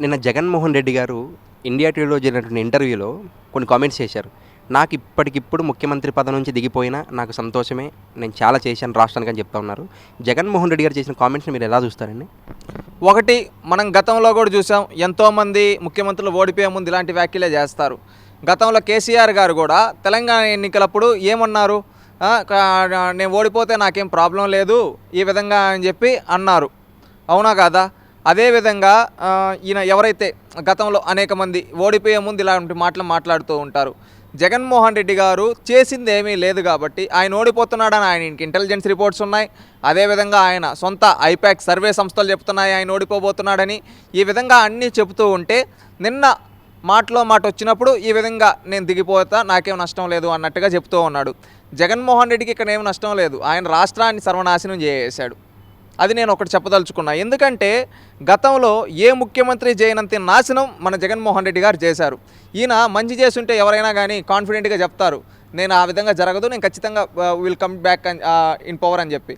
నిన్న జగన్మోహన్ రెడ్డి గారు ఇండియా టుడేలో జరిగినటువంటి ఇంటర్వ్యూలో కొన్ని కామెంట్స్ చేశారు. నాకు ఇప్పటికిప్పుడు ముఖ్యమంత్రి పదవి నుంచి దిగిపోయినా నాకు సంతోషమే. నేను చాలా చేశాను రాష్ట్రానికి అని చెప్తా ఉన్నారు. జగన్మోహన్ రెడ్డి గారు చేసిన కామెంట్స్‌ని మీరు ఎలా చూస్తారండి? ఒకటి మనం గతంలో కూడా చూసాం. ఎంతోమంది ముఖ్యమంత్రులు ఓడిపోయే ముందు ఇలాంటి వ్యాఖ్యలే చేస్తారు. గతంలో కేసీఆర్ గారు కూడా తెలంగాణ ఎన్నికలప్పుడు ఏమన్నారు? నేను ఓడిపోతే నాకేం ప్రాబ్లం లేదు ఈ విధంగా అని చెప్పి అన్నారు. అవునా కాదా? అదేవిధంగా ఈయన ఎవరైతే గతంలో అనేక మంది ఓడిపోయే ముందు ఇలాంటి మాటలు మాట్లాడుతూ ఉంటారు. జగన్మోహన్ రెడ్డి గారు చేసింది ఏమీ లేదు కాబట్టి ఆయన ఓడిపోతున్నాడని ఆయనకి ఇంటెలిజెన్స్ రిపోర్ట్స్ ఉన్నాయి. అదేవిధంగా ఆయన సొంత ఐపాక్ సర్వే సంస్థలు చెప్తున్నాయి ఆయన ఓడిపోబోతున్నాడని. ఈ విధంగా అన్నీ చెబుతూ ఉంటే నిన్న మాటలో మాట వచ్చినప్పుడు ఈ విధంగా నేను దిగిపోతా నాకేం నష్టం లేదు అన్నట్టుగా చెప్తూ ఉన్నాడు. జగన్మోహన్ రెడ్డికి ఇక్కడ ఏం నష్టం లేదు. ఆయన రాష్ట్రాన్ని సర్వనాశనం చేసేశాడు. అది నేను ఒకటి చెప్పదలుచుకున్నా. ఎందుకంటే గతంలో ఏ ముఖ్యమంత్రి చేయనంత నాశనం మన జగన్మోహన్ రెడ్డి గారు చేశారు. ఈయన మంచి చేస్తుంటే ఎవరైనా కానీ కాన్ఫిడెంట్గా చెప్తారు, నేను ఆ విధంగా జరగదు, నేను ఖచ్చితంగా will come back in power అని చెప్పి.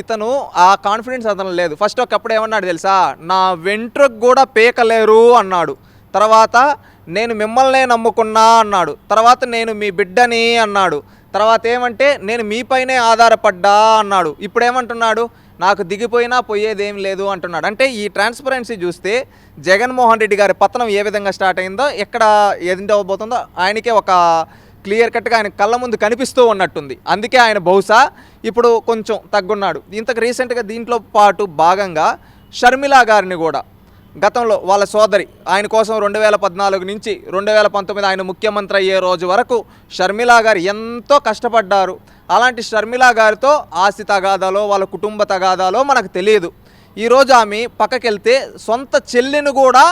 ఇతను ఆ కాన్ఫిడెన్స్ అతను లేదు. ఫస్ట్ ఒకప్పుడు ఏమన్నాడు తెలుసా? నా వెంట్రుకు కూడా పీకలేరు అన్నాడు. తర్వాత నేను మిమ్మల్నే నమ్ముకున్నా అన్నాడు. తర్వాత నేను మీ బిడ్డని అన్నాడు. తర్వాత ఏమంటే నేను మీపైనే ఆధారపడ్డా అన్నాడు. ఇప్పుడు ఏమంటున్నాడు? నాకు దిగిపోయినా పోయేదేం లేదు అంటున్నాడు. అంటే ఈ ట్రాన్స్పరెన్సీ చూస్తే జగన్మోహన్ రెడ్డి గారి పతనం ఏ విధంగా స్టార్ట్ అయిందో, ఎక్కడ ఎండ్ అవ్వబోతుందో ఆయనకే ఒక క్లియర్ కట్గా ఆయన కళ్ళ ముందు కనిపిస్తూ ఉన్నట్టుంది. అందుకే ఆయన బహుశా ఇప్పుడు కొంచెం తగ్గున్నాడు. ఇంతకు రీసెంట్గా దీంట్లో పాటు భాగంగా షర్మిల గారిని కూడా గతంలో వాళ్ళ సోదరి ఆయన కోసం 2014 నుంచి 2019 ఆయన ముఖ్యమంత్రి అయ్యే రోజు వరకు షర్మిల గారు ఎంతో కష్టపడ్డారు. అలాంటి షర్మిల గారితో ఆస్తి తగాదాలో వాళ్ళ కుటుంబ తగాదాలో మనకు తెలియదు. ఈరోజు ఆమె పక్కకెళ్తే సొంత చెల్లిని కూడా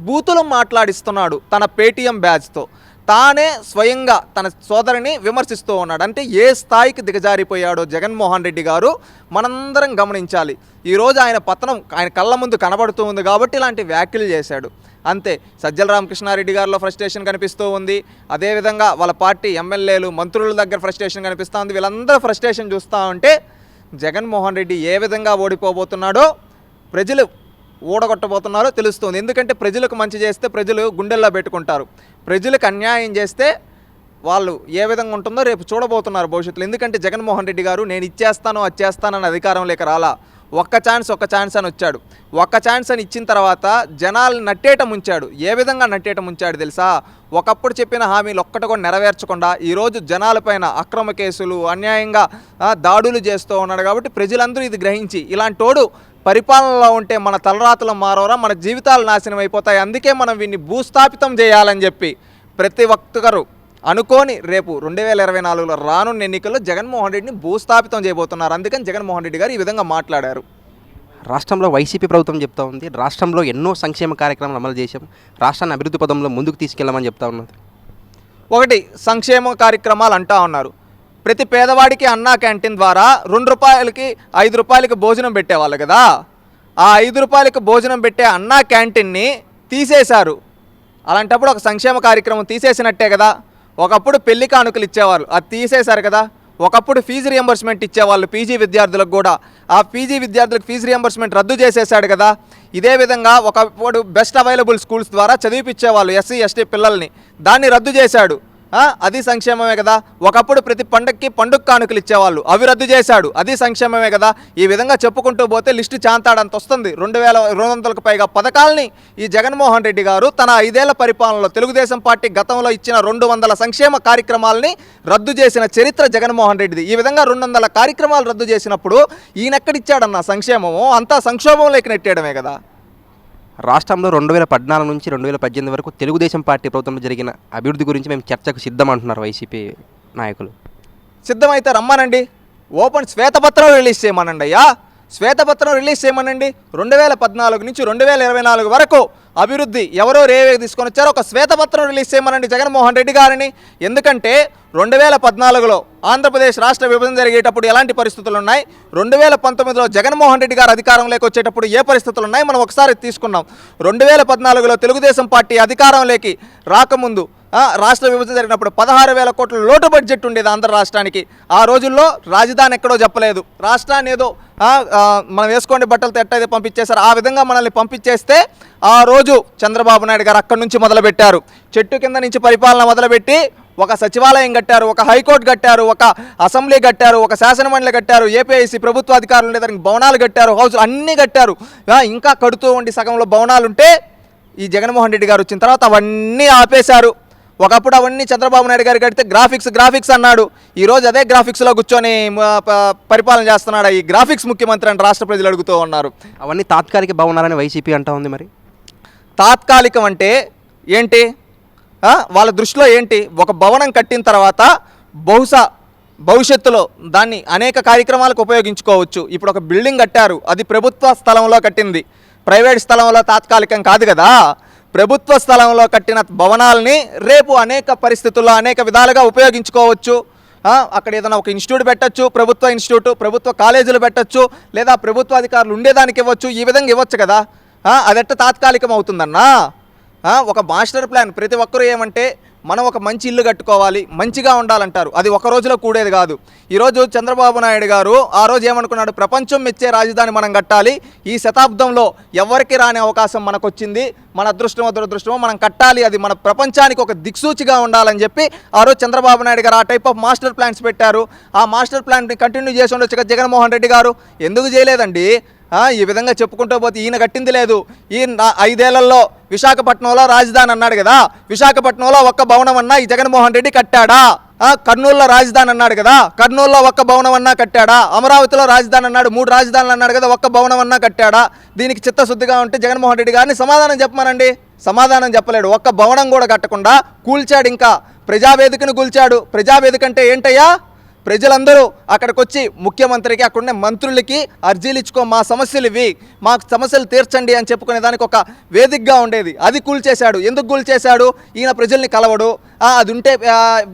బూతులు మాట్లాడిస్తున్నాడు తన పేటీఎం బ్యాచ్తో. తానే స్వయంగా తన సోదరిని విమర్శిస్తూ ఉన్నాడు. అంటే ఏ స్థాయికి దిగజారిపోయాడో జగన్మోహన్ రెడ్డి గారు మనందరం గమనించాలి. ఈరోజు ఆయన పతనం ఆయన కళ్ళ ముందు కనబడుతూ ఉంది కాబట్టి ఇలాంటి వ్యాఖ్యలు చేశాడు. అంతే. సజ్జల రామకృష్ణారెడ్డి గారిలో ఫ్రస్ట్రేషన్ కనిపిస్తూ ఉంది. అదేవిధంగా వాళ్ళ పార్టీ ఎమ్మెల్యేలు మంత్రుల దగ్గర ఫ్రస్ట్రేషన్ కనిపిస్తూ ఉంది. వీళ్ళందరూ ఫ్రస్ట్రేషన్ చూస్తూ ఉంటే జగన్మోహన్ రెడ్డి ఏ విధంగా ఓడిపోబోతున్నాడో ప్రజలు ఓడగొట్టబోతున్నారో తెలుస్తుంది. ఎందుకంటే ప్రజలకు మంచి చేస్తే ప్రజలు గుండెల్లో పెట్టుకుంటారు. ప్రజలకు అన్యాయం చేస్తే వాళ్ళు ఏ విధంగా ఉంటుందో రేపు చూడబోతున్నారు భవిష్యత్తులో. ఎందుకంటే జగన్మోహన్ రెడ్డి గారు నేను ఇచ్చేస్తాను అది చేస్తానని అధికారం లేక రాలా. ఒక్క ఛాన్స్ అని వచ్చాడు. ఒక్క ఛాన్స్ అని ఇచ్చిన తర్వాత జనాలు నట్టేట ముంచాడు. ఏ విధంగా నట్టేట ముంచాడు తెలుసా? ఒకప్పుడు చెప్పిన హామీలు ఒక్కటి కూడా నెరవేర్చకుండా ఈరోజు జనాలపైన అక్రమ కేసులు అన్యాయంగా దాడులు చేస్తూ ఉన్నాడు. కాబట్టి ప్రజలందరూ ఇది గ్రహించి ఇలాంటోడు పరిపాలనలో ఉంటే మన తలరాతలు మారవరా, మన జీవితాలు నాశనం అయిపోతాయి, అందుకే మనం వీన్ని భూస్థాపితం చేయాలని చెప్పి ప్రతి ఒక్కరు అనుకోని రేపు 2024లో రానున్న ఎన్నికల్లో జగన్మోహన్ రెడ్డిని భూస్థాపితం చేయబోతున్నారు. అందుకని జగన్మోహన్ రెడ్డి గారు ఈ విధంగా మాట్లాడారు. రాష్ట్రంలో వైసీపీ ప్రభుత్వం చెప్తా ఉంది, రాష్ట్రంలో ఎన్నో సంక్షేమ కార్యక్రమాలు అమలు చేశాం, రాష్ట్రాన్ని అభివృద్ధి పదంలో ముందుకు తీసుకెళ్ళమని చెప్తా ఉన్నది. ఒకటి సంక్షేమ కార్యక్రమాలు అంటా ఉన్నారు. ప్రతి పేదవాడికి అన్నా క్యాంటీన్ ద్వారా ₹2కి 5 రూపాయలకి భోజనం పెట్టేవాళ్ళు కదా. ఆ 5 రూపాయలకి భోజనం పెట్టే అన్నా క్యాంటీన్ని తీసేశారు. అలాంటప్పుడు ఒక సంక్షేమ కార్యక్రమం తీసేసినట్టే కదా. ఒకప్పుడు పెళ్లి కానుకలు ఇచ్చేవాళ్ళు, అది తీసేశారు కదా. ఒకప్పుడు ఫీజు రియంబర్స్మెంట్ ఇచ్చేవాళ్ళు పీజీ విద్యార్థులకు కూడా, ఆ పీజీ విద్యార్థులకు ఫీజు రియంబర్స్మెంట్ రద్దు చేసేశాడు కదా. ఇదే విధంగా ఒకప్పుడు బెస్ట్ అవైలబుల్ స్కూల్స్ ద్వారా చదివిపించేవాళ్ళు ఎస్సీ ఎస్టీ పిల్లల్ని, దాన్ని రద్దు చేశాడు. అది సంక్షేమమే కదా. ఒకప్పుడు ప్రతి పండక్కి పండుగ కానుకలు ఇచ్చేవాళ్ళు, అవి రద్దు చేశాడు, అది సంక్షేమమే కదా. ఈ విధంగా చెప్పుకుంటూ పోతే లిస్టు చాంతాడంత వస్తుంది. 2200కు పైగా పథకాలని ఈ జగన్మోహన్ రెడ్డి గారు తన 5 ఏళ్ల పరిపాలనలో తెలుగుదేశం పార్టీ గతంలో ఇచ్చిన 200 సంక్షేమ కార్యక్రమాలని రద్దు చేసిన చరిత్ర జగన్మోహన్ రెడ్డిది. ఈ విధంగా 200 కార్యక్రమాలు రద్దు చేసినప్పుడు ఈయనెక్కడిచ్చాడన్న సంక్షేమము? అంతా సంక్షోభంలోకి నెట్టేయడమే కదా. రాష్ట్రంలో 2014 నుంచి 2018 వరకు తెలుగుదేశం పార్టీ ప్రభుత్వంలో జరిగిన అభివృద్ధి గురించి మేము చర్చకు సిద్ధం అంటున్నారు వైసీపీ నాయకులు. సిద్ధమైతే రమ్మనండి, ఓపెన్ శ్వేతపత్రం రిలీజ్ చేయమనండి. శ్వేతపత్రం రిలీజ్ చేయమనండి. 2014 నుంచి 2024 వరకు అభివృద్ధి ఎవరో రేవే తీసుకొని వచ్చారో ఒక శ్వేతపత్రం రిలీజ్ చేయమనండి జగన్మోహన్ రెడ్డి గారిని. ఎందుకంటే 2014లో ఆంధ్రప్రదేశ్ రాష్ట్ర విభజన జరిగేటప్పుడు ఎలాంటి పరిస్థితులు ఉన్నాయి, 2019లో జగన్మోహన్ రెడ్డి గారు అధికారంలోకి వచ్చేటప్పుడు ఏ పరిస్థితులు ఉన్నాయి మనం ఒకసారి తీసుకున్నాం. 2014లో తెలుగుదేశం పార్టీ అధికారంలోకి రాకముందు రాష్ట్ర విభజన జరిగినప్పుడు 16,000 కోట్ల లోటు బడ్జెట్ ఉండేది ఆంధ్ర రాష్ట్రానికి. ఆ రోజుల్లో రాజధాని ఎక్కడో చెప్పలేదు, రాష్ట్రాన్ని ఏదో మనం వేసుకోండి బట్టలతో ఎట్టయితే పంపించేశారు ఆ విధంగా మనల్ని పంపించేస్తే ఆ రోజు చంద్రబాబు నాయుడు గారు అక్కడి నుంచి మొదలుపెట్టారు. చెట్టు కింద నుంచి పరిపాలన మొదలుపెట్టి ఒక సచివాలయం కట్టారు, ఒక హైకోర్టు కట్టారు, ఒక అసెంబ్లీ కట్టారు, ఒక శాసనమండలి కట్టారు, ఏపీఐసి ప్రభుత్వ అధికారులు ఉండేదానికి భవనాలు కట్టారు, హౌస్ అన్నీ కట్టారు. ఇంకా కడుతూ ఉండి సగంలో భవనాలు ఉంటే ఈ జగన్మోహన్ రెడ్డి గారు వచ్చిన తర్వాత అవన్నీ ఆపేశారు. ఒకప్పుడు అవన్నీ చంద్రబాబు నాయుడు గారు కడితే గ్రాఫిక్స్ అన్నాడు. ఈరోజు అదే గ్రాఫిక్స్లో కూర్చొని పరిపాలన చేస్తున్నాడు. ఈ గ్రాఫిక్స్ ముఖ్యమంత్రి అని రాష్ట్ర ప్రజలు అడుగుతూ ఉన్నారు. అవన్నీ తాత్కాలిక భవనాలని వైసీపీ అంటా ఉంది. మరి తాత్కాలికం అంటే ఏంటి? వాళ్ళ దృష్టిలో ఏంటి? ఒక భవనం కట్టిన తర్వాత బహుశా భవిష్యత్తులో దాన్ని అనేక కార్యక్రమాలకు ఉపయోగించుకోవచ్చు. ఇప్పుడు ఒక బిల్డింగ్ కట్టారు, అది ప్రభుత్వ స్థలంలో కట్టింది, ప్రైవేట్ స్థలంలో తాత్కాలికం కాదు కదా. ప్రభుత్వ స్థలంలో కట్టిన భవనాల్ని రేపు అనేక పరిస్థితుల్లో అనేక విధాలుగా ఉపయోగించుకోవచ్చు. అక్కడ ఏదైనా ఒక ఇన్స్టిట్యూట్ పెట్టచ్చు, ప్రభుత్వ ఇన్స్టిట్యూట్, ప్రభుత్వ కాలేజీలు పెట్టచ్చు, లేదా ప్రభుత్వ అధికారులు ఉండేదానికి ఇవ్వచ్చు, ఈ విధంగా ఇవ్వచ్చు కదా. అదెట్ట తాత్కాలికం అవుతుందన్నా? ఒక మాస్టర్ ప్లాన్ ప్రతి ఒక్కరూ ఏమంటే మనం ఒక మంచి ఇల్లు కట్టుకోవాలి, మంచిగా ఉండాలంటారు. అది ఒక రోజులో కూడేది కాదు. ఈరోజు చంద్రబాబు నాయుడు గారు ఆ రోజు ఏమనుకున్నాడు? ప్రపంచం మెచ్చే రాజధాని మనం కట్టాలి, ఈ శతాబ్దంలో ఎవరికి రాని అవకాశం మనకు వచ్చింది, మన అదృష్టమో దురదృష్టమో మనం కట్టాలి, అది మన ప్రపంచానికి ఒక దిక్సూచిగా ఉండాలని చెప్పి ఆ రోజు చంద్రబాబు నాయుడు గారు ఆ టైప్ ఆఫ్ మాస్టర్ ప్లాన్స్ పెట్టారు. ఆ మాస్టర్ ప్లాన్ని కంటిన్యూ చేసి ఉండొచ్చు కదా జగన్మోహన్ రెడ్డి గారు. ఎందుకు చేయలేదండి? ఈ విధంగా చెప్పుకుంటూ పోతే ఈయన కట్టింది లేదు. ఈయన 5 ఏళ్లలో విశాఖపట్నంలో రాజధాని అన్నాడు కదా, విశాఖపట్నంలో ఒక్క భవనం అన్నా ఈ జగన్మోహన్ రెడ్డి కట్టాడా? కర్నూలులో రాజధాని అన్నాడు కదా, కర్నూలులో ఒక్క భవనం అన్నా కట్టాడా? అమరావతిలో రాజధాని అన్నాడు, 3 రాజధానులు అన్నాడు కదా, ఒక్క భవనం అన్నా కట్టాడా? దీనికి చిత్తశుద్ధిగా ఉంటే జగన్మోహన్ రెడ్డి గారిని సమాధానం చెప్పమనండి. సమాధానం చెప్పలేడు. ఒక్క భవనం కూడా కట్టకుండా కూల్చాడు. ఇంకా ప్రజావేదికను కూల్చాడు. ప్రజావేదిక అంటే ఏంటయ్యా? ప్రజలందరూ అక్కడికి వచ్చి ముఖ్యమంత్రికి, అక్కడున్న మంత్రులకి అర్జీలు ఇచ్చుకో, మా సమస్యలు ఇవి, మాకు సమస్యలు తీర్చండి అని చెప్పుకునే దానికి ఒక వేదికగా ఉండేది. అది కూల్చేశాడు. ఎందుకు కూల్చేశాడు? ఈయన ప్రజల్ని కలవడు. అది ఉంటే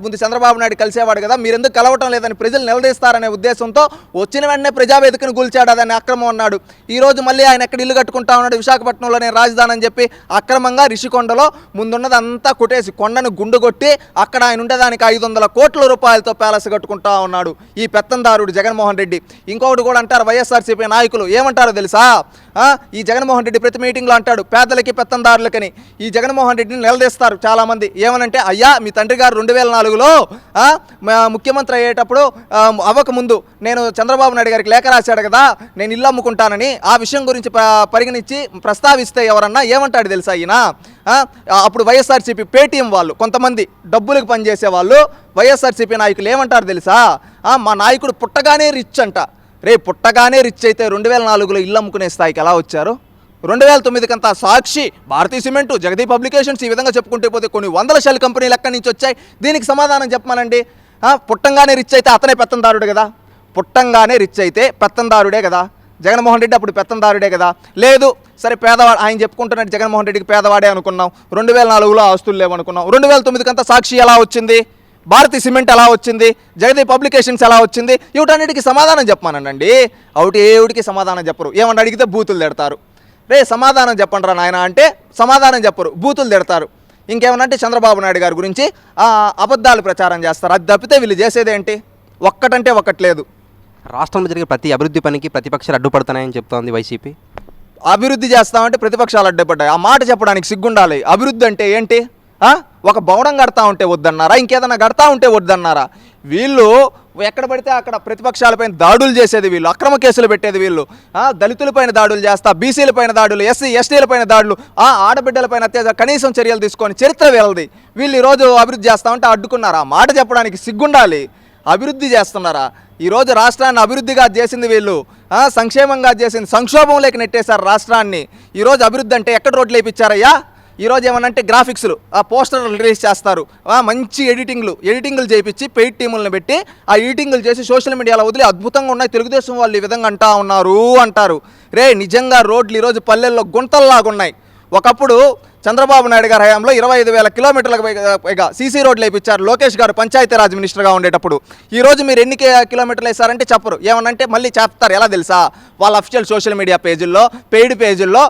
ముందు చంద్రబాబు నాయుడు కలిసేవాడు కదా, మీరు ఎందుకు కలవటం లేదని ప్రజలు నిలదీస్తారనే ఉద్దేశంతో వచ్చిన వెంటనే ప్రజావేదికను కూల్చాడు. అదని అక్రమం అన్నాడు. ఈరోజు మళ్ళీ ఆయన ఎక్కడ ఇల్లు కట్టుకుంటా ఉన్నాడు? విశాఖపట్నంలోనే రాజధాని అని చెప్పి అక్రమంగా రిషికొండలో ముందున్నది అంతా కొట్టేసి కొండను గుండు కొట్టి అక్కడ ఆయన ఉండేదానికి 500 కోట్ల రూపాయలతో ప్యాలెస్ కట్టుకుంటా ఉన్నాడు ఈ పెత్తందారుడు జగన్మోహన్ రెడ్డి. ఇంకొకటి కూడా అంటారు వైఎస్ఆర్సీపీ నాయకులు, ఏమంటారో తెలుసా? ఈ జగన్మోహన్ రెడ్డి ప్రతి మీటింగ్లో అంటాడు పేదలకి పెత్తందారులకని. ఈ జగన్మోహన్ రెడ్డిని నిలదీస్తారు చాలామంది. ఏమనంటే, అయ్యా మీ తండ్రి గారు 2004లో ముఖ్యమంత్రి అయ్యేటప్పుడు అవ్వకముందు నేను చంద్రబాబు నాయుడు గారికి లేఖ రాశాడు కదా, నేను ఇల్లు అమ్ముకుంటానని. ఆ విషయం గురించి పరిగణించి ప్రస్తావిస్తే ఎవరన్నా ఏమంటాడు తెలుసా ఈయన? అప్పుడు వైఎస్ఆర్సీపీ పేటీఎం వాళ్ళు కొంతమంది డబ్బులకు పనిచేసే వాళ్ళు వైఎస్ఆర్సీపీ నాయకులు ఏమంటారు తెలుసా? మా నాయకుడు పుట్టగానే రిచ్ అంట. పుట్టగానే రిచ్ అయితే 2004లో ఇల్లు అమ్ముకునే స్థాయికి ఎలా వచ్చారు? 2009 కంతా సాక్షి, భారతీయ సిమెంటు, జగదీ పబ్లికేషన్స్, ఈ విధంగా చెప్పుకుంటే పోతే కొన్ని వందల షెల్ కంపెనీలు ఎక్కడి నుంచి వచ్చాయి? దీనికి సమాధానం చెప్పమనండి. పుట్టంగానే రిచ్ అయితే అతనే పెత్తందారుడు కదా. పుట్టంగానే రిచ్ అయితే పెత్తందారుడే కదా. జగన్మోహన్ రెడ్డి అప్పుడు పెత్తందారుడే కదా. లేదు సరే పేదవాడు, ఆయన చెప్పుకుంటున్నట్టు జగన్మోహన్ రెడ్డికి పేదవాడే అనుకున్నాం. 2004లో ఆస్తులు లేవనుకున్నాం. 2009 కంతా సాక్షి ఎలా వచ్చింది? భారతీయ సిమెంట్ ఎలా వచ్చింది? జగదీ పబ్లికేషన్స్ ఎలా వచ్చింది? వీటన్నిటికీ సమాధానం చెప్పమానండి. ఏవిడికి సమాధానం చెప్పరు. ఏమన్నా అడిగితే బూతులు తిడతారు. సమాధానం చెప్పండి రా నాయన అంటే సమాధానం చెప్పరు, బూతులు తిడతారు. ఇంకేమనంటే చంద్రబాబు నాయుడు గారి గురించి అబద్ధాలు ప్రచారం చేస్తారు. అది తప్పితే వీళ్ళు చేసేదేంటి? ఒక్కటంటే ఒక్కట్లేదు. రాష్ట్రంలో జరిగే ప్రతి అభివృద్ధి పనికి ప్రతిపక్షాలు అడ్డుపడుతున్నాయని చెప్తోంది వైసీపీ. అభివృద్ధి చేస్తామంటే ప్రతిపక్షాలు అడ్డుపడ్డాయి. ఆ మాట చెప్పడానికి సిగ్గుండాలి. అభివృద్ధి అంటే ఏంటి? ఒక భవనం కడతా ఉంటే వద్దన్నారా? ఇంకేదన్నా కడతా ఉంటే వద్దన్నారా? వీళ్ళు ఎక్కడ పడితే అక్కడ ప్రతిపక్షాలపైన దాడులు చేసేది వీళ్ళు, అక్రమ కేసులు పెట్టేది వీళ్ళు, దళితులపైన దాడులు చేస్తా, బీసీలపైన దాడులు, ఎస్సీ ఎస్టీలపైన దాడులు, ఆడబిడ్డలపైన అత్యాచార కనీసం చర్యలు తీసుకొని చరిత్ర వీళ్ళది. వీళ్ళు ఈరోజు అభివృద్ధి చేస్తామంటే అడ్డుకున్నారా? మాట చెప్పడానికి సిగ్గుండాలి. అభివృద్ధి చేస్తున్నారా? ఈరోజు రాష్ట్రాన్ని అభివృద్ధిగా చేసింది వీళ్ళు, సంక్షేమంగా చేసింది, సంక్షోభంలోకి నెట్టేశారు రాష్ట్రాన్ని. ఈరోజు అభివృద్ధి అంటే ఎక్కడ రోడ్లు వేయించారయ్యా? ఈరోజు ఏమనంటే గ్రాఫిక్స్లు, పోస్టర్లు రిలీజ్ చేస్తారు, మంచి ఎడిటింగ్లు చేయించి పెయిడ్ టీములను పెట్టి ఆ ఎడిటింగ్లు చేసి సోషల్ మీడియాలో వదిలి అద్భుతంగా ఉన్నాయి, తెలుగుదేశం వాళ్ళు ఈ విధంగా అంటారు. నిజంగా రోడ్లు ఈరోజు పల్లెల్లో గుంతల్లాగున్నాయి. ఒకప్పుడు చంద్రబాబు నాయుడు గారి హయాంలో 25,000 కిలోమీటర్లకు పైగా సీసీ రోడ్లు వేయించారు లోకేష్ గారు పంచాయతీరాజ్ మినిస్టర్గా ఉండేటప్పుడు. ఈరోజు మీరు ఎన్ని కిలోమీటర్లు వేస్తారంటే చెప్పరు. ఏమనంటే మళ్ళీ చెప్తారు. ఎలా తెలుసా? వాళ్ళ అఫీషియల్ సోషల్ మీడియా పేజీల్లో, పెయిడ్ పేజీల్లో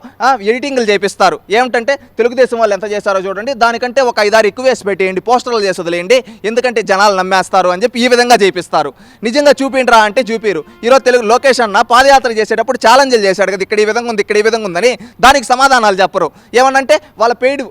ఎడిటింగ్లు చేపిస్తారు. ఏమిటంటే తెలుగుదేశం వాళ్ళు ఎంత చేస్తారో చూడండి, దానికంటే ఒక 5-6 ఎక్కువ వేసి పెట్టేయండి, పోస్టర్లు చేసి వదిలేయండి, ఎందుకంటే జనాలు నమ్మేస్తారు అని చెప్పి ఈ విధంగా చేపిస్తారు. నిజంగా చూపిండ్రా అంటే చూపిరు. ఈరోజు లోకేష్ అన్న పాదయాత్ర చేసేటప్పుడు ఛాలెంజ్లు చేశాడు కదా, ఇక్కడ ఈ విధంగా ఉంది, ఇక్కడ ఈ విధంగా ఉందని. దానికి సమాధానాలు చెప్పరు. ఏమనంటే వాళ్ళ పెయిడ్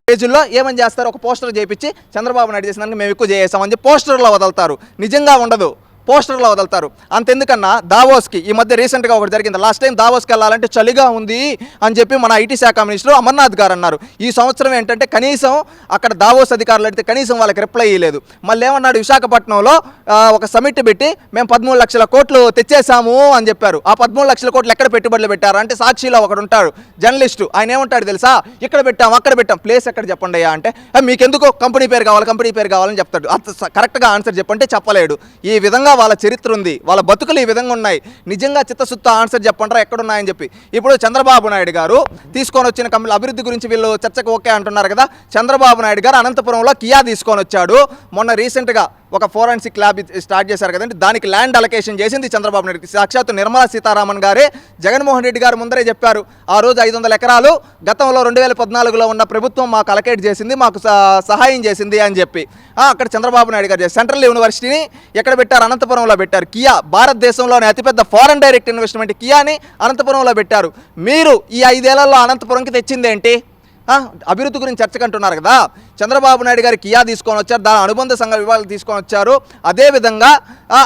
పేజీల్లో ఏమని చేస్తారు, ఒక పోస్టర్ చేయించి చంద్రబాబు నాయుడు చేసినాక మేము ఎక్కువ చేసామని చెప్పి పోస్టర్లో వదులుతారు. నిజంగా ఉండదు, పోస్టర్లో వదులుతారు. అంతెందుకన్నా దావోస్కి ఈ మధ్య రీసెంట్గా ఒకటి జరిగింది. లాస్ట్ టైం దావోస్కి వెళ్ళాలంటే చలిగా ఉంది అని చెప్పి మన ఐటీ శాఖ మినిస్టర్ అమర్నాథ్ గారు అన్నారు. ఈ సంవత్సరం ఏంటంటే కనీసం అక్కడ దావోస్ అధికారులు అడిగితే కనీసం వాళ్ళకి రిప్లై ఇవ్వలేదు. మళ్ళీ ఏమన్నాడు, విశాఖపట్నంలో ఒక సమిట్ పెట్టి మేము 13 లక్షల కోట్లు తెచ్చేసాము అని చెప్పారు. ఆ 13 లక్షల కోట్లు ఎక్కడ పెట్టుబడులు పెట్టారు అంటే సాక్షిలో ఒకడు ఉంటాడు జర్నలిస్టు, ఆయన ఏమంటాడు తెలుసా, ఇక్కడ పెట్టాం అక్కడ పెట్టాం, ప్లేస్ ఎక్కడ చెప్పండి అయ్యా అంటే మీకెందుకు కంపెనీ పేరు కావాలి, కంపెనీ పేరు కావాలని చెప్తాడు. కరెక్ట్గా ఆన్సర్ చెప్పంటే చెప్పలేడు. ఈ విధంగా వాళ్ళ చరిత్ర ఉంది, వాళ్ళ బతుకులు ఈ విధంగా ఉన్నాయి. నిజంగా చిత్తశుద్ధ ఆన్సర్ చెప్పంటారా ఎక్కడున్నాయని చెప్పి. ఇప్పుడు చంద్రబాబు నాయుడు గారు తీసుకొని వచ్చిన కంపెనీల అభివృద్ధి గురించి వీళ్ళు చర్చకు ఓకే అంటున్నారు కదా. చంద్రబాబు నాయుడు గారు అనంతపురంలో కియా తీసుకొని వచ్చాడు. మొన్న రీసెంట్గా ఒక ఫోరెన్సిక్ ల్యాబ్ స్టార్ట్ చేశారు కదండి, దానికి ల్యాండ్ అలొకేషన్ చేసింది చంద్రబాబు నాయుడు. సాక్షాత్తు నిర్మలా సీతారామన్ గారే జగన్మోహన్ రెడ్డి గారు ముందరే చెప్పారు. ఆ రోజు 500 ఎకరాలు గతంలో 2014లో ఉన్న ప్రభుత్వం మాకు అలొకేట్ చేసింది, మాకు సహాయం చేసింది అని చెప్పి. అక్కడ చంద్రబాబు నాయుడు గారు సెంట్రల్ యూనివర్సిటీని ఎక్కడ పెట్టారు, అనంతపురంలో పెట్టారు. కియా భారతదేశంలోనే అతిపెద్ద ఫారెన్ డైరెక్ట్ ఇన్వెస్ట్మెంట్ కియాని అనంతపురంలో పెట్టారు. మీరు ఈ 5 ఏళ్లలో అనంతపురంకి తెచ్చిందేంటి? అభివృద్ధి గురించి చర్చకంటున్నారు కదా. చంద్రబాబు నాయుడు గారు కియా తీసుకొని వచ్చారు, దాని అనుబంధ సంఘ విభాగాలు తీసుకొని వచ్చారు. అదేవిధంగా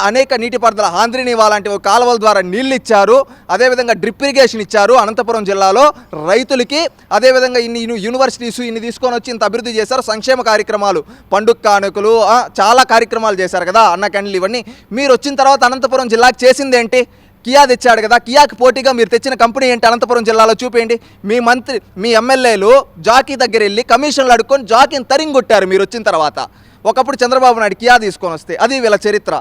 అనేక నీటిపారుదల ఆంధ్రీనివా లాంటి కాలువల ద్వారా నీళ్ళు ఇచ్చారు. అదేవిధంగా డ్రిప్ ఇరిగేషన్ ఇచ్చారు అనంతపురం జిల్లాలో రైతులకి. అదేవిధంగా ఇన్ని యూనివర్సిటీస్ ఇన్ని తీసుకొని వచ్చి ఇంత అభివృద్ధి చేశారు. సంక్షేమ కార్యక్రమాలు, పండుగ కానుకలు, చాలా కార్యక్రమాలు చేశారు కదా, అన్న క్యాండిల్ ఇవన్నీ. మీరు వచ్చిన తర్వాత అనంతపురం జిల్లాకి చేసిందేంటి? కియా తెచ్చాడు కదా, కియాకి పోటీగా మీరు తెచ్చిన కంపెనీ ఏంటి అనంతపురం జిల్లాలో చూపేయండి. మీ మంత్రి, మీ ఎమ్మెల్యేలు జాకీ దగ్గర వెళ్ళి కమిషన్లు అడుక్కొని జాకీని తరింగొట్టారు మీరు వచ్చిన తర్వాత. ఒకప్పుడు చంద్రబాబు నాయుడు కియా తీసుకొని వస్తే అది వీళ్ళ చరిత్ర.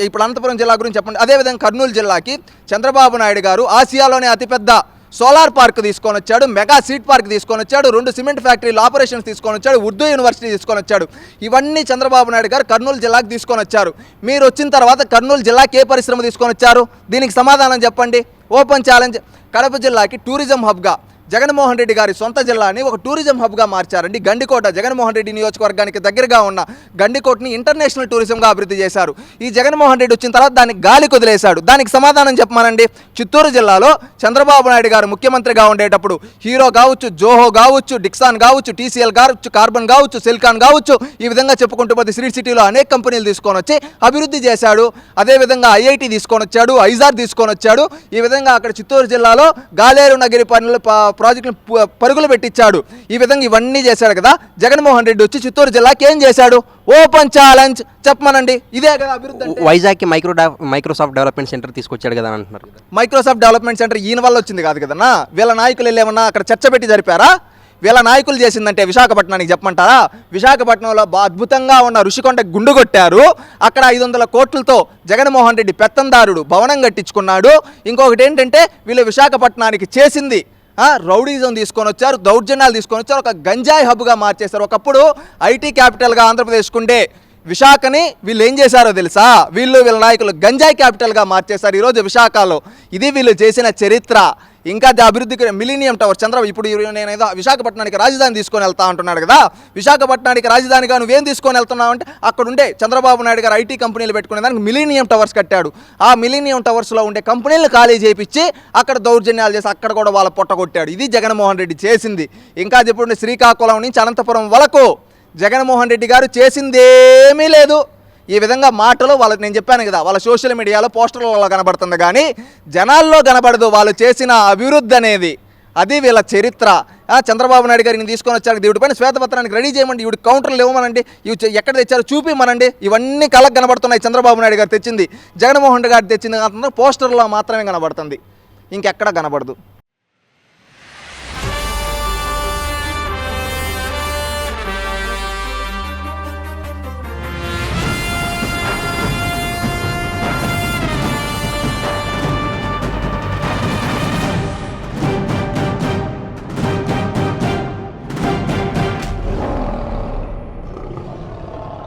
ఇప్పుడు అనంతపురం జిల్లా గురించి చెప్పండి. అదేవిధంగా కర్నూలు జిల్లాకి చంద్రబాబు నాయుడు గారు ఆసియాలోనే అతిపెద్ద సోలార్ పార్క్ తీసుకొని వచ్చాడు, మెగా సీడ్ పార్క్ తీసుకొని వచ్చాడు, 2 సిమెంట్ ఫ్యాక్టరీలు ఆపరేషన్స్ తీసుకొని వచ్చాడు, ఉర్దూ యూనివర్సిటీ తీసుకొని వచ్చాడు. ఇవన్నీ చంద్రబాబు నాయుడు గారు కర్నూలు జిల్లాకి తీసుకొని వచ్చారు. మీరు వచ్చిన తర్వాత కర్నూలు జిల్లాకి ఏ పరిశ్రమ తీసుకొని వచ్చారు? దీనికి సమాధానం చెప్పండి. Open challenge. కడప జిల్లాకి టూరిజం హబ్గా జగన్మోహన్ రెడ్డి గారి సొంత జిల్లాని ఒక టూరిజం హబ్గా మార్చారండి. గండికోట జగన్మోహన్ రెడ్డి నియోజకవర్గానికి దగ్గరగా ఉన్న గండికోటని ఇంటర్నేషనల్ టూరిజంగా అభివృద్ధి చేశారు. ఈ జగన్మోహన్ రెడ్డి వచ్చిన తర్వాత దానికి గాలి కుదిలేశాడు. దానికి సమాధానం చెప్పమానండి. చిత్తూరు జిల్లాలో చంద్రబాబు నాయుడు గారు ముఖ్యమంత్రిగా ఉండేటప్పుడు హీరో కావచ్చు, జోహో కావచ్చు, డిక్సాన్ కావచ్చు, టీసీఎల్ కావచ్చు, కార్బన్ కావచ్చు, సెల్కాన్ కావచ్చు, ఈ విధంగా చెప్పుకుంటూ పోతే శ్రీ సిటీలో అనేక కంపెనీలు తీసుకొని వచ్చి అభివృద్ధి చేశాడు. అదేవిధంగా ఐఐటి తీసుకొని వచ్చాడు, ఐజార్ తీసుకొని వచ్చాడు. ఈ విధంగా అక్కడ చిత్తూరు జిల్లాలో గాలేరు నగిరి పనులు ప్రాజెక్టులు పరుగులు పెట్టించాడు. ఈ విధంగా ఇవన్నీ చేశాడు కదా. జగన్మోహన్ రెడ్డి వచ్చి చిత్తూరు జిల్లాకి ఏం చేశాడు? ఓపెన్ ఛాలెంజ్ చెప్పమనండి. ఇదే కదా అభివృద్ధి. వైజాగ్కి మైక్రోసాఫ్ట్ డెవలప్మెంట్ సెంటర్ తీసుకొచ్చాడు కదా అంటున్నారు. మైక్రోసాఫ్ట్ డెవలప్మెంట్ సెంటర్ ఈయన వల్ల వచ్చింది కాదు కదన్నా. వీళ్ళ నాయకులు ఏమన్నా అక్కడ చర్చ పెట్టి జరిపారా? వీళ్ళ నాయకులు చేసిందంటే విశాఖపట్నానికి చెప్పమంటారా? విశాఖపట్నంలో అద్భుతంగా ఉన్న ఋషికొండ గుండు కొట్టారు. అక్కడ 500 కోట్లతో జగన్మోహన్ రెడ్డి పెత్తందారుడు భవనం కట్టించుకున్నాడు. ఇంకొకటి ఏంటంటే వీళ్ళు విశాఖపట్నానికి చేసింది రౌడీజం తీసుకొని వచ్చారు, దౌర్జన్యాలు తీసుకొని వచ్చారు, ఒక గంజాయి హబ్గా మార్చేశారు. ఒకప్పుడు ఐటీ క్యాపిటల్గా ఆంధ్రప్రదేశ్కుండే విశాఖని వీళ్ళు ఏం చేశారో తెలుసా? వీళ్ళ నాయకులు గంజాయి క్యాపిటల్గా మార్చేశారు ఈరోజు విశాఖలో. ఇది వీళ్ళు చేసిన చరిత్ర. ఇంకా అభివృద్ధికి మిలీనియం టవర్ ఇప్పుడు నేను ఏదో విశాఖపట్నానికి రాజధాని తీసుకొని వెళ్తా అంటున్నాడు కదా. విశాఖపట్నానికి రాజధానిగా నువ్వేం తీసుకొని వెళ్తున్నావు అంటే అక్కడ ఉండే చంద్రబాబు నాయుడు గారు ఐటీ కంపెనీలు పెట్టుకునే దానికి మిలీనియం టవర్స్ కట్టాడు. ఆ మిలీనియం టవర్స్లో ఉండే కంపెనీలను ఖాళీ చేయించి అక్కడ దౌర్జన్యాలు చేసి అక్కడ కూడా వాళ్ళ పొట్టగొట్టాడు. ఇది జగన్మోహన్ రెడ్డి చేసింది. ఇంకా చెప్పుకుంటే శ్రీకాకుళం నుంచి అనంతపురం వరకు జగన్మోహన్ రెడ్డి గారు చేసిందేమీ లేదు. ఈ విధంగా మాటలు వాళ్ళకి నేను చెప్పాను కదా, వాళ్ళ సోషల్ మీడియాలో పోస్టర్లలో కనబడుతుంది కానీ జనాల్లో కనబడదు వాళ్ళు చేసిన అభివృద్ధి అనేది. అది వీళ్ళ చరిత్ర. చంద్రబాబు నాయుడు గారిని తీసుకొని వచ్చారు, దేవుడి పైన శ్వేతపత్రానికి రెడీ చేయమండి, ఇవి కౌంటర్లు ఇవ్వమనండి, ఇవి ఎక్కడ తెచ్చారో చూపిమనండి. ఇవన్నీ కళ్ళకు కనబడుతున్నాయి. చంద్రబాబు నాయుడు గారు తెచ్చింది, జగన్మోహన్ రెడ్డి గారు తెచ్చింది పోస్టర్లో మాత్రమే కనబడుతుంది, ఇంకెక్కడ కనబడదు.